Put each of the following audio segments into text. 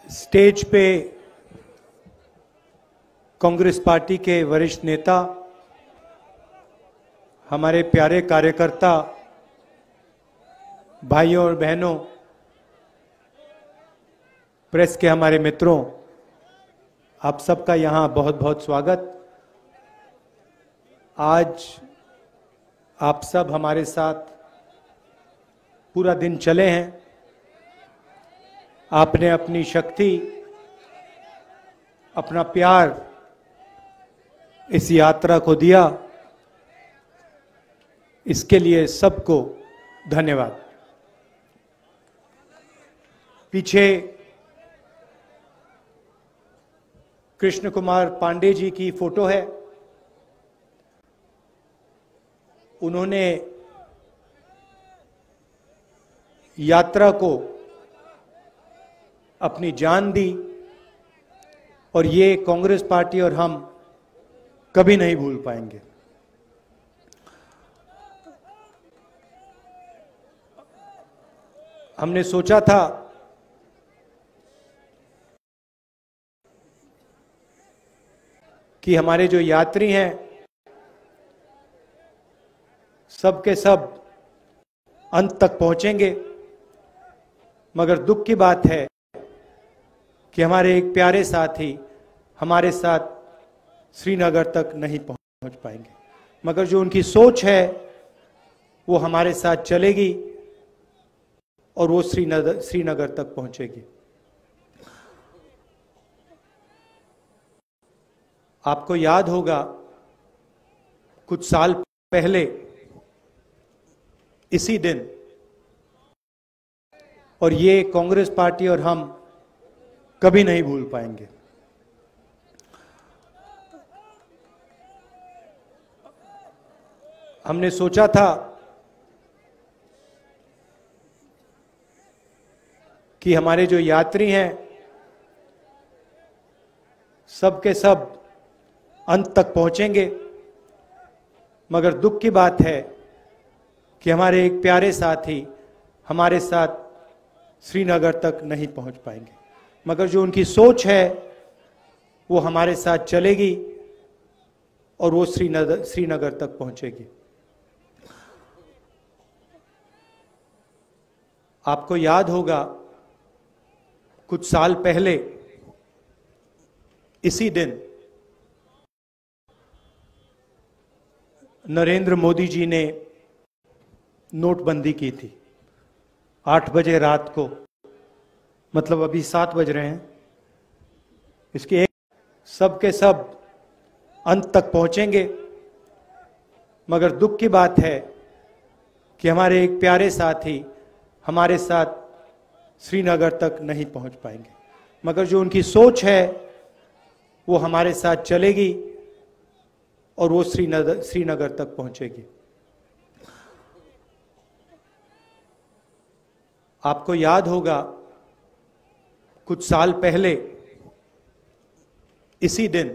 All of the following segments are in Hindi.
स्टेज पे कांग्रेस पार्टी के वरिष्ठ नेता, हमारे प्यारे कार्यकर्ता भाइयों और बहनों, प्रेस के हमारे मित्रों, आप सबका यहाँ बहुत बहुत स्वागत। आज आप सब हमारे साथ पूरा दिन चले हैं। आपने अपनी शक्ति, अपना प्यार इस यात्रा को दिया, इसके लिए सबको धन्यवाद। पीछे कृष्ण कुमार पांडे जी की फोटो है। उन्होंने यात्रा को अपनी जान दी और ये कांग्रेस पार्टी और हम कभी नहीं भूल पाएंगे। हमने सोचा था कि हमारे जो यात्री हैं सब के सब अंत तक पहुंचेंगे, मगर दुख की बात है कि हमारे एक प्यारे साथी हमारे साथ श्रीनगर तक नहीं पहुंच पाएंगे, मगर जो उनकी सोच है वो हमारे साथ चलेगी और वो श्रीनगर तक पहुंचेगी। आपको याद होगा कुछ साल पहले इसी दिन, और ये कांग्रेस पार्टी और हम कभी नहीं भूल पाएंगे। हमने सोचा था कि हमारे जो यात्री हैं सब के सब अंत तक पहुंचेंगे, मगर दुख की बात है कि हमारे एक प्यारे साथी हमारे साथ श्रीनगर तक नहीं पहुंच पाएंगे, मगर जो उनकी सोच है वो हमारे साथ चलेगी और वो श्रीनगर तक पहुंचेगी। आपको याद होगा कुछ साल पहले इसी दिन नरेंद्र मोदी जी ने नोटबंदी की थी। 8 बजे रात को, मतलब अभी 7 बज रहे हैं, इसके एक सब के सब अंत तक पहुंचेंगे, मगर दुख की बात है कि हमारे एक प्यारे साथी हमारे साथ श्रीनगर तक नहीं पहुंच पाएंगे, मगर जो उनकी सोच है वो हमारे साथ चलेगी और वो श्रीनगर तक पहुंचेगी। आपको याद होगा कुछ साल पहले इसी दिन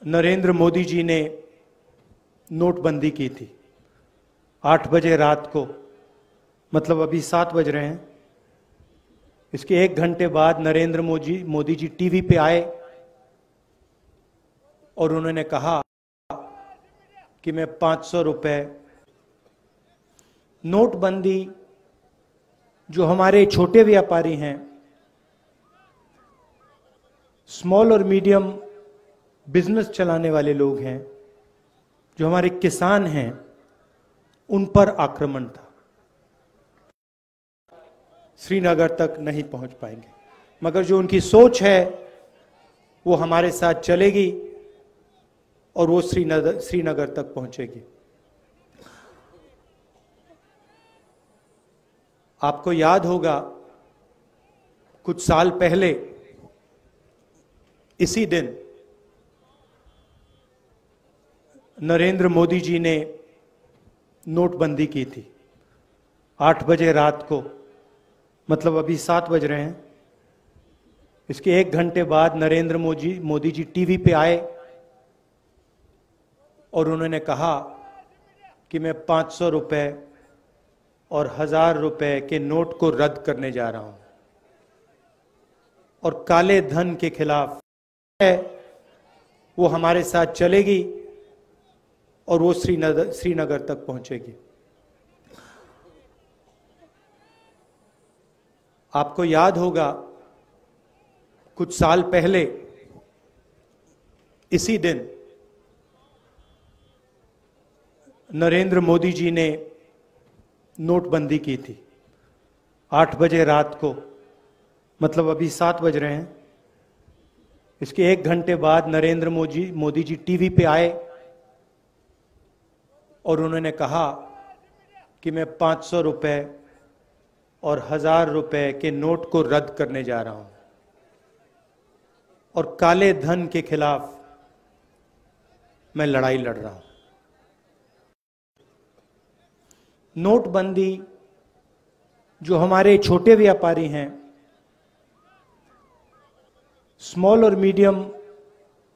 नरेंद्र मोदी जी ने नोटबंदी की थी। 8 बजे रात को, मतलब अभी 7 बज रहे हैं, इसके 1 घंटे बाद नरेंद्र मोदी जी टीवी पे आए और उन्होंने कहा कि मैं 500 रुपए नोटबंदी, जो हमारे छोटे व्यापारी हैं, स्मॉल और मीडियम बिजनेस चलाने वाले लोग हैं, जो हमारे किसान हैं, उन पर आक्रमण था। श्रीनगर तक नहीं पहुंच पाएंगे, मगर जो उनकी सोच है वो हमारे साथ चलेगी और वो श्रीनगर तक पहुंचेगी। आपको याद होगा कुछ साल पहले इसी दिन नरेंद्र मोदी जी ने नोटबंदी की थी। 8 बजे रात को, मतलब अभी 7 बज रहे हैं, इसके 1 घंटे बाद नरेंद्र मोदी जी टीवी पे आए और उन्होंने कहा कि मैं 500 रुपए और 1000 रुपए के नोट को रद्द करने जा रहा हूं और काले धन के खिलाफ है वो हमारे साथ चलेगी और वो श्रीनगर तक पहुंचेगी। आपको याद होगा कुछ साल पहले इसी दिन नरेंद्र मोदी जी ने नोटबंदी की थी। 8 बजे रात को, मतलब अभी 7 बज रहे हैं, इसके 1 घंटे बाद नरेंद्र मोदी जी टीवी पे आए और उन्होंने कहा कि मैं 500 रुपए और 1000 रुपए के नोट को रद्द करने जा रहा हूं और काले धन के खिलाफ मैं लड़ाई लड़ रहा हूं। नोटबंदी जो हमारे छोटे व्यापारी हैं, स्मॉल और मीडियम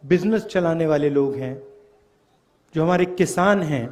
बिजनेस चलाने वाले लोग हैं, जो हमारे किसान हैं,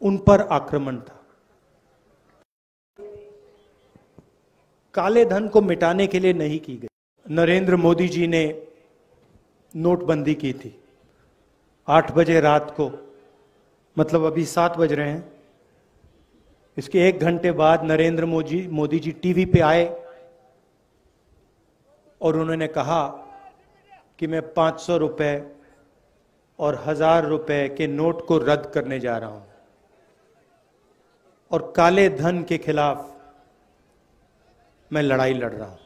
उन पर आक्रमण था। काले धन को मिटाने के लिए नहीं की गई। नरेंद्र मोदी जी ने नोटबंदी की थी। 8 बजे रात को, मतलब अभी 7 बज रहे हैं, इसके 1 घंटे बाद नरेंद्र मोदी जी टीवी पे आए और उन्होंने कहा कि मैं 500 रुपए और 1000 रुपए के नोट को रद्द करने जा रहा हूं और काले धन के खिलाफ मैं लड़ाई लड़ रहा हूं।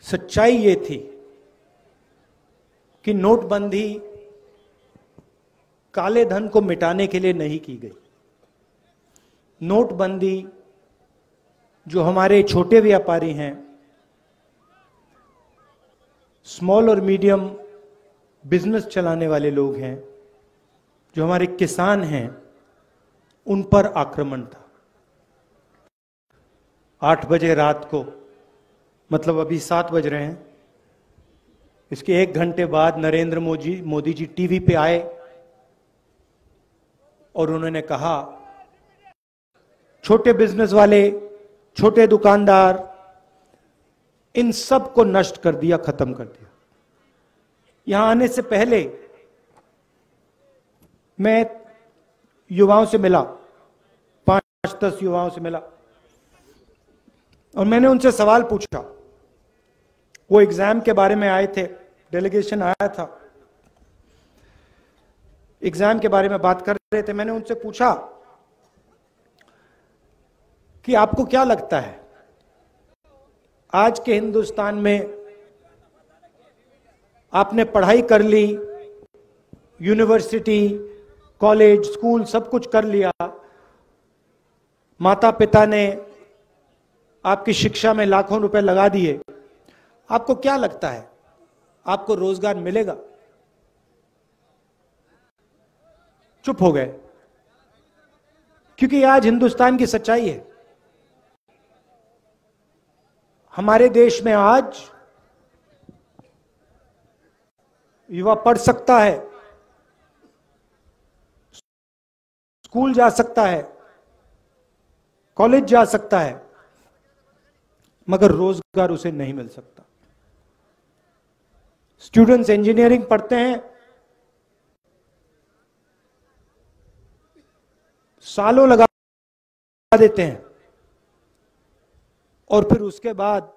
सच्चाई ये थी कि नोटबंदी काले धन को मिटाने के लिए नहीं की गई। नोटबंदी जो हमारे छोटे व्यापारी हैं, स्मॉल और मीडियम बिजनेस चलाने वाले लोग हैं, जो हमारे किसान हैं, उन पर आक्रमण था। 8 बजे रात को, मतलब अभी 7 बज रहे हैं, इसके 1 घंटे बाद नरेंद्र मोदी जी टीवी पे आए और उन्होंने कहा छोटे बिजनेस वाले, छोटे दुकानदार, इन सब को नष्ट कर दिया, खत्म कर दिया। यहां आने से पहले मैं युवाओं से मिला, 5-10 युवाओं से मिला और मैंने उनसे सवाल पूछा। वो एग्जाम के बारे में आए थे, डेलीगेशन आया था, एग्जाम के बारे में बात कर रहे थे। मैंने उनसे पूछा कि आपको क्या लगता है आज के हिंदुस्तान में, आपने पढ़ाई कर ली, यूनिवर्सिटी, कॉलेज, स्कूल सब कुछ कर लिया, माता पिता ने आपकी शिक्षा में लाखों रुपए लगा दिए, आपको क्या लगता है आपको रोजगार मिलेगा? चुप हो गए, क्योंकि आज हिंदुस्तान की सच्चाई है। हमारे देश में आज युवा पढ़ सकता है, स्कूल जा सकता है, कॉलेज जा सकता है, मगर रोजगार उसे नहीं मिल सकता। स्टूडेंट्स इंजीनियरिंग पढ़ते हैं, सालों लगा देते हैं और फिर उसके बाद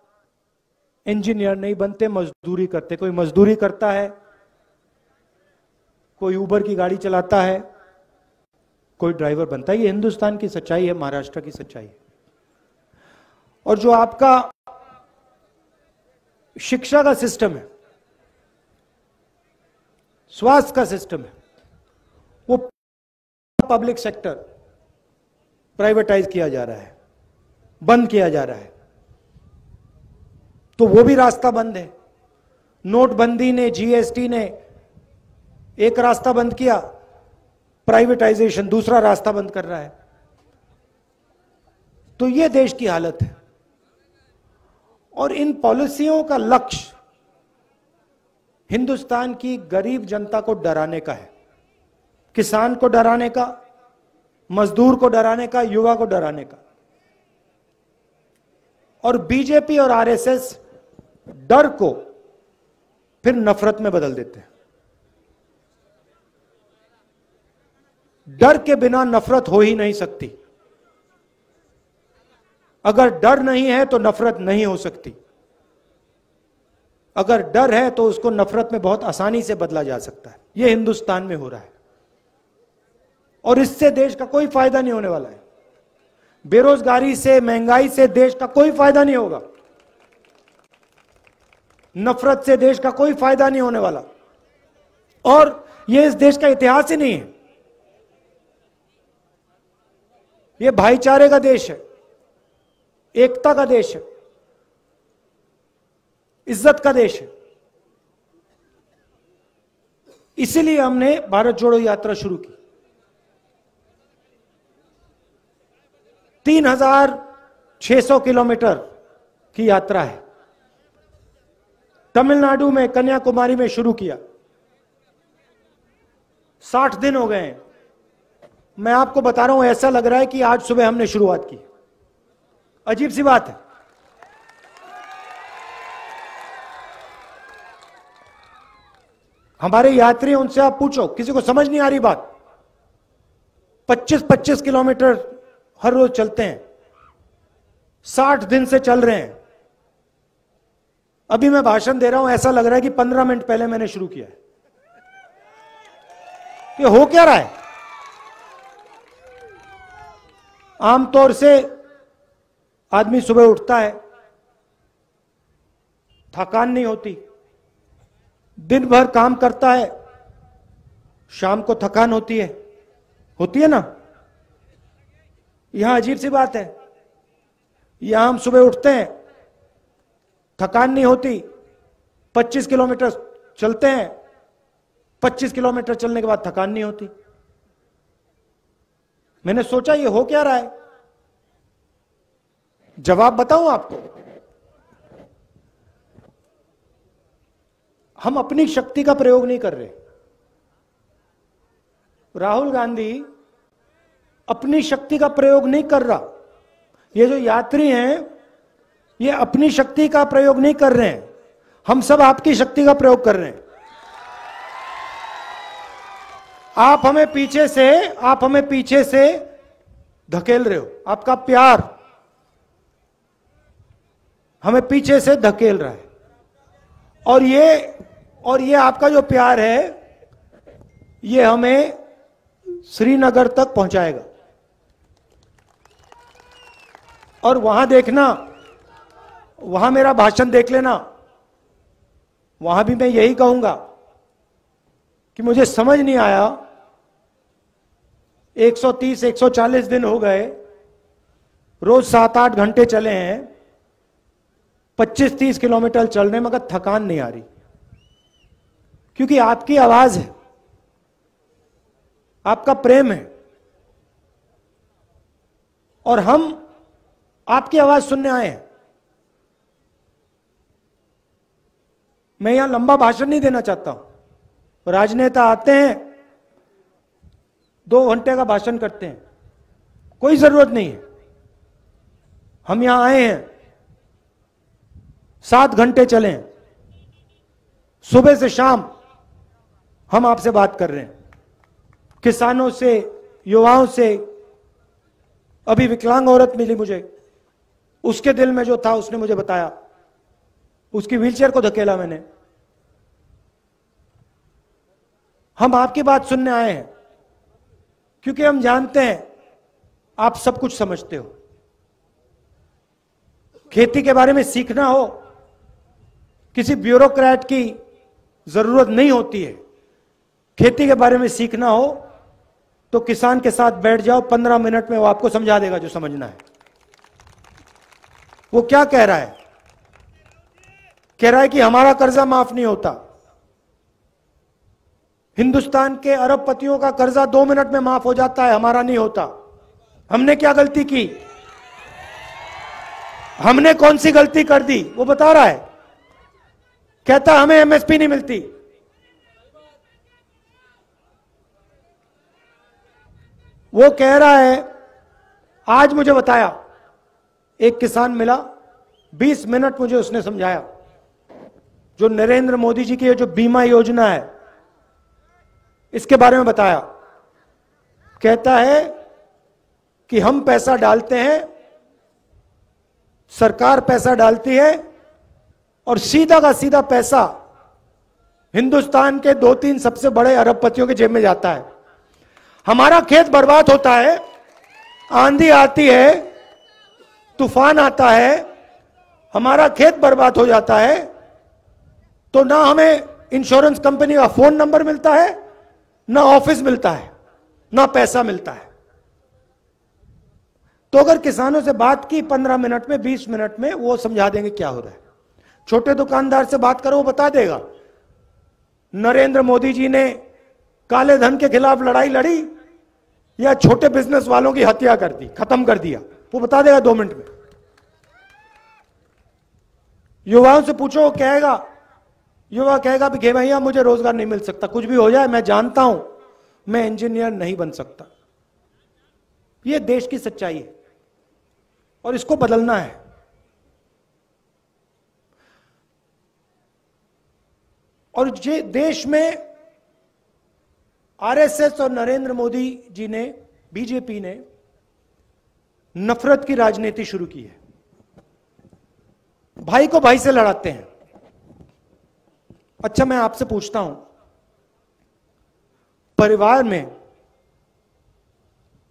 इंजीनियर नहीं बनते, मजदूरी करते। कोई मजदूरी करता है, कोई उबर की गाड़ी चलाता है, कोई ड्राइवर बनता है। ये हिंदुस्तान की सच्चाई है, महाराष्ट्र की सच्चाई है। और जो आपका शिक्षा का सिस्टम है, स्वास्थ्य का सिस्टम है, वो पब्लिक सेक्टर प्राइवेटाइज किया जा रहा है, बंद किया जा रहा है, तो वो भी रास्ता बंद है। नोटबंदी ने, जीएसटी ने एक रास्ता बंद किया, प्राइवेटाइजेशन दूसरा रास्ता बंद कर रहा है। तो ये देश की हालत है। और इन पॉलिसियों का लक्ष्य हिंदुस्तान की गरीब जनता को डराने का है, किसान को डराने का, मजदूर को डराने का, युवा को डराने का। और बीजेपी और आरएसएस डर को फिर नफरत में बदल देते हैं। डर के बिना नफरत हो ही नहीं सकती। अगर डर नहीं है तो नफरत नहीं हो सकती। अगर डर है तो उसको नफरत में बहुत आसानी से बदला जा सकता है। यह हिंदुस्तान में हो रहा है और इससे देश का कोई फायदा नहीं होने वाला है। बेरोजगारी से, महंगाई से देश का कोई फायदा नहीं होगा। नफरत से देश का कोई फायदा नहीं होने वाला। और यह इस देश का इतिहास ही नहीं है। यह भाईचारे का देश है, एकता का देश है, इज्जत का देश है। इसीलिए हमने भारत जोड़ो यात्रा शुरू की। 3600 किलोमीटर की यात्रा है। तमिलनाडु में, कन्याकुमारी में शुरू किया। 60 दिन हो गए हैं। मैं आपको बता रहा हूं, ऐसा लग रहा है कि आज सुबह हमने शुरुआत की। अजीब सी बात है। हमारे यात्री, उनसे आप पूछो, किसी को समझ नहीं आ रही बात। 25-25 किलोमीटर हर रोज चलते हैं। 60 दिन से चल रहे हैं। अभी मैं भाषण दे रहा हूं, ऐसा लग रहा है कि 15 मिनट पहले मैंने शुरू किया है। ये हो क्या रहा है? आमतौर से आदमी सुबह उठता है, थकान नहीं होती, दिन भर काम करता है, शाम को थकान होती है ना? यहां अजीब सी बात है। यहां हम सुबह उठते हैं, थकान नहीं होती, 25 किलोमीटर चलते हैं, 25 किलोमीटर चलने के बाद थकान नहीं होती। मैंने सोचा ये हो क्या रहा है? जवाब बताऊं आपको? हम अपनी शक्ति का प्रयोग नहीं कर रहे। राहुल गांधी अपनी शक्ति का प्रयोग नहीं कर रहा। ये जो यात्री हैं, ये अपनी शक्ति का प्रयोग नहीं कर रहे हैं। हम सब आपकी शक्ति का प्रयोग कर रहे हैं। आप हमें पीछे से धकेल रहे हो। आपका प्यार हमें पीछे से धकेल रहा है। और ये आपका जो प्यार है, ये हमें श्रीनगर तक पहुंचाएगा। और वहां देखना, वहां मेरा भाषण देख लेना। वहां भी मैं यही कहूंगा कि मुझे समझ नहीं आया, 130-140 दिन हो गए, रोज 7-8 घंटे चले हैं, 25-30 किलोमीटर चल रहे, मगर थकान नहीं आ रही। क्योंकि आपकी आवाज है, आपका प्रेम है, और हम आपकी आवाज सुनने आए हैं। मैं यहां लंबा भाषण नहीं देना चाहता हूं। राजनेता आते हैं, 2 घंटे का भाषण करते हैं, कोई जरूरत नहीं है। हम यहां आए हैं, 7 घंटे चले, सुबह से शाम हम आपसे बात कर रहे हैं। किसानों से, युवाओं से। अभी विकलांग औरत मिली मुझे, उसके दिल में जो था उसने मुझे बताया, उसकी व्हीलचेयर को धकेला मैंने। हम आपकी बात सुनने आए हैं, क्योंकि हम जानते हैं आप सब कुछ समझते हो। खेती के बारे में सीखना हो, किसी ब्यूरोक्रेट की जरूरत नहीं होती है। खेती के बारे में सीखना हो तो किसान के साथ बैठ जाओ, 15 मिनट में वो आपको समझा देगा जो समझना है। वो क्या कह रहा है? कह रहा है कि हमारा कर्जा माफ नहीं होता। हिंदुस्तान के अरबपतियों का कर्जा 2 मिनट में माफ हो जाता है, हमारा नहीं होता। हमने क्या गलती की? हमने कौन सी गलती कर दी? वो बता रहा है। कहता हमें एमएसपी नहीं मिलती। वो कह रहा है, आज मुझे बताया, एक किसान मिला, 20 मिनट मुझे उसने समझाया, जो नरेंद्र मोदी जी की जो बीमा योजना है इसके बारे में बताया। कहता है कि हम पैसा डालते हैं, सरकार पैसा डालती है और सीधा का सीधा पैसा हिंदुस्तान के 2-3 सबसे बड़े अरबपतियों के जेब में जाता है। हमारा खेत बर्बाद होता है, आंधी आती है, तूफान आता है, हमारा खेत बर्बाद हो जाता है, तो ना हमें इंश्योरेंस कंपनी का फोन नंबर मिलता है, ना ऑफिस मिलता है, ना पैसा मिलता है। तो अगर किसानों से बात की 15 मिनट में, 20 मिनट में, वो समझा देंगे क्या हो रहा है। छोटे दुकानदार से बात करो, वो बता देगा नरेंद्र मोदी जी ने काले धन के खिलाफ लड़ाई लड़ी या छोटे बिजनेस वालों की हत्या कर दी, खत्म कर दिया, वो बता देगा 2 मिनट में। युवाओं से पूछो, वो कहेगा, युवा कहेगा कि भैया मुझे रोजगार नहीं मिल सकता, कुछ भी हो जाए, मैं जानता हूं मैं इंजीनियर नहीं बन सकता। यह देश की सच्चाई है और इसको बदलना है। और ये देश में आरएसएस और नरेंद्र मोदी जी ने, बीजेपी ने नफरत की राजनीति शुरू की है। भाई को भाई से लड़ाते हैं। अच्छा, मैं आपसे पूछता हूं, परिवार में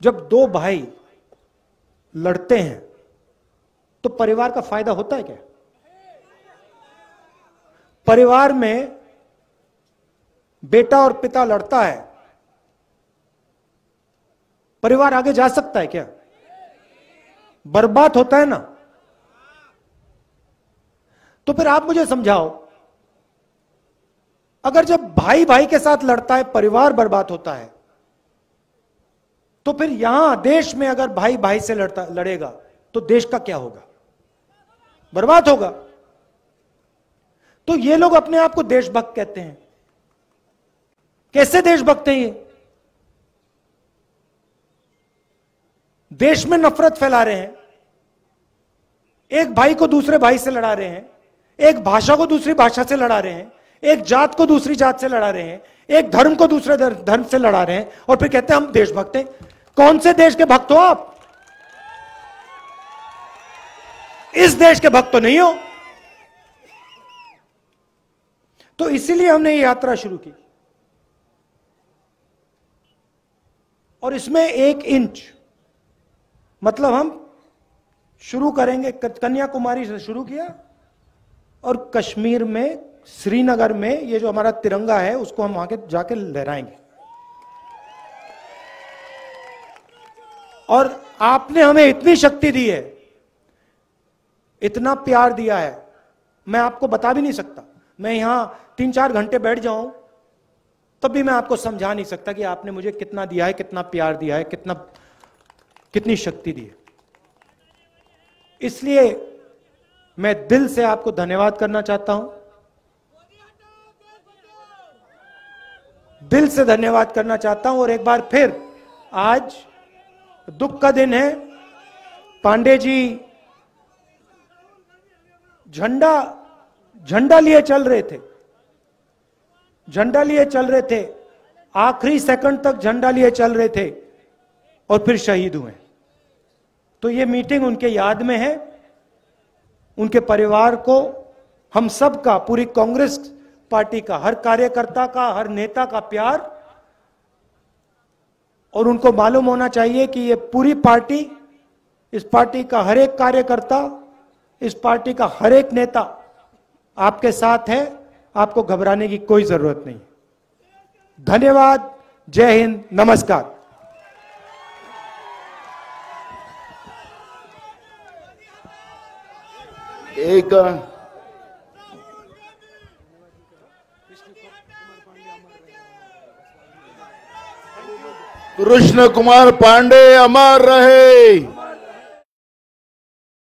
जब 2 भाई लड़ते हैं तो परिवार का फायदा होता है क्या? परिवार में बेटा और पिता लड़ता है, परिवार आगे जा सकता है क्या? बर्बाद होता है ना। तो फिर आप मुझे समझाओ, अगर जब भाई भाई के साथ लड़ता है परिवार बर्बाद होता है, तो फिर यहां देश में अगर भाई भाई से लड़ेगा तो देश का क्या होगा? बर्बाद होगा। तो ये लोग अपने आप को देशभक्त कहते हैं। कैसे देशभक्त हैं ये? देश में नफरत फैला रहे हैं, एक भाई को दूसरे भाई से लड़ा रहे हैं, एक भाषा को दूसरी भाषा से लड़ा रहे हैं, एक जात को दूसरी जात से लड़ा रहे हैं, एक धर्म को दूसरे धर्म से लड़ा रहे हैं, और फिर कहते हैं हम देशभक्त हैं। कौन से देश के भक्त हो आप? इस देश के भक्त तो नहीं हो। तो इसीलिए हमने ये यात्रा शुरू की, और इसमें 1 इंच, मतलब हम शुरू करेंगे, कन्याकुमारी से शुरू किया और कश्मीर में, श्रीनगर में ये जो हमारा तिरंगा है उसको हम आगे जाके लहराएंगे। और आपने हमें इतनी शक्ति दी है, इतना प्यार दिया है, मैं आपको बता भी नहीं सकता। मैं यहां 3-4 घंटे बैठ जाऊं तब भी मैं आपको समझा नहीं सकता कि आपने मुझे कितना दिया है, कितना प्यार दिया है, कितनी शक्ति दी है। इसलिए मैं दिल से आपको धन्यवाद करना चाहता हूं, दिल से धन्यवाद करना चाहता हूं। और एक बार फिर आज दुख का दिन है। पांडे जी झंडा लिए चल रहे थे, झंडा लिए चल रहे थे, आखिरी सेकंड तक झंडा लिए चल रहे थे और फिर शहीद हुए। तो ये मीटिंग उनके याद में है, उनके परिवार को, हम सब का, पूरी कांग्रेस पार्टी का, हर कार्यकर्ता का, हर नेता का प्यार। और उनको मालूम होना चाहिए कि ये पूरी पार्टी, इस पार्टी का हर एक कार्यकर्ता, इस पार्टी का हर एक नेता आपके साथ है, आपको घबराने की कोई जरूरत नहीं। धन्यवाद, जय हिंद, नमस्कार। एक कृष्ण कुमार पांडे अमर रहे।